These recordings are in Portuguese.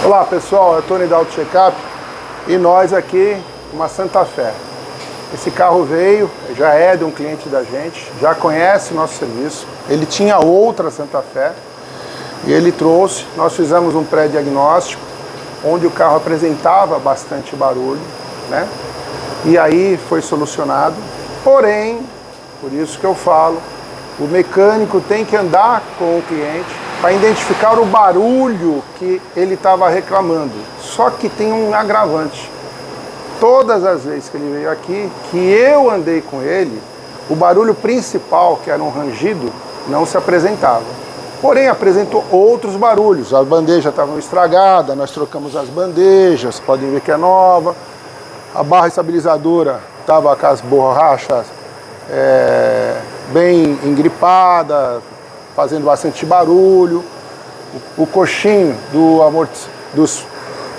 Olá pessoal, é Tony da Auto Checkup e nós aqui, uma Santa Fé. Esse carro veio, já é de um cliente da gente, já conhece o nosso serviço. Ele tinha outra Santa Fé e ele trouxe, nós fizemos um pré-diagnóstico onde o carro apresentava bastante barulho, né? E aí foi solucionado. Porém, por isso que eu falo, o mecânico tem que andar com o cliente para identificar o barulho que ele estava reclamando. Só que tem um agravante. Todas as vezes que ele veio aqui, que eu andei com ele, o barulho principal, que era um rangido, não se apresentava. Porém, apresentou outros barulhos. As bandejas estavam estragadas, nós trocamos as bandejas, podem ver que é nova. A barra estabilizadora estava com as borrachas bem engripada, fazendo bastante barulho. O coxinho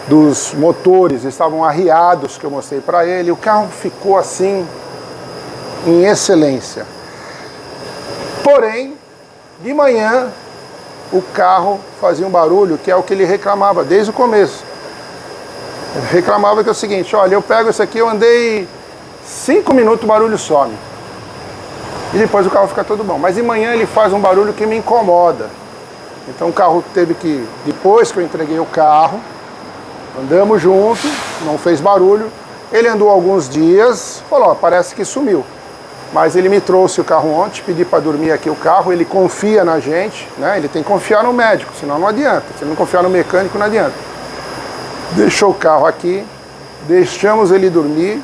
dos motores estavam arriados, que eu mostrei para ele. O carro ficou assim, em excelência. Porém, de manhã, o carro fazia um barulho que é o que ele reclamava desde o começo. Ele reclamava que é o seguinte: olha, eu pego isso aqui, eu andei 5 minutos, o barulho some. E depois o carro fica todo bom. Mas de manhã ele faz um barulho que me incomoda. Então o carro teve que, depois que eu entreguei o carro, andamos junto, não fez barulho. Ele andou alguns dias, falou, ó, parece que sumiu. Mas ele me trouxe o carro ontem, pedi para dormir aqui o carro, ele confia na gente, né? Ele tem que confiar no médico, senão não adianta. Se ele não confiar no mecânico, não adianta. Deixou o carro aqui, deixamos ele dormir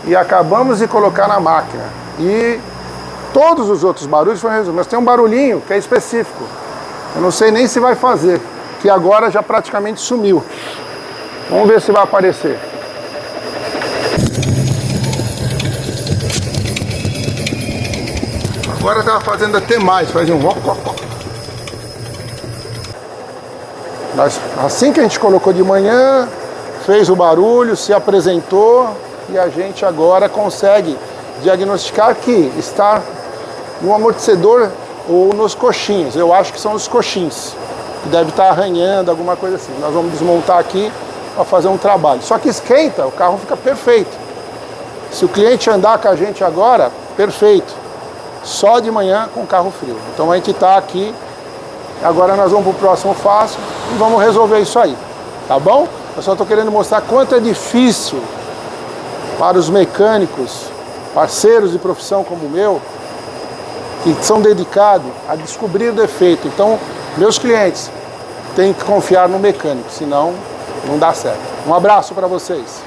e acabamos de colocar na máquina. E todos os outros barulhos foram resolvidos, mas tem um barulhinho que é específico. Eu não sei nem se vai fazer, que agora já praticamente sumiu. Vamos ver se vai aparecer. Agora estava fazendo até mais, fazia um... Assim que a gente colocou de manhã, fez o barulho, se apresentou e a gente agora consegue diagnosticar que está no amortecedor ou nos coxinhos. Eu acho que são os coxins, que deve estar arranhando, alguma coisa assim. Nós vamos desmontar aqui para fazer um trabalho. Só que esquenta, o carro fica perfeito. Se o cliente andar com a gente agora, perfeito. Só de manhã com o carro frio. Então a gente está aqui, agora nós vamos para o próximo passo e vamos resolver isso aí, tá bom? Eu só estou querendo mostrar quanto é difícil para os mecânicos, parceiros de profissão como o meu, que são dedicados a descobrir o defeito. Então, meus clientes têm que confiar no mecânico, senão não dá certo. Um abraço para vocês.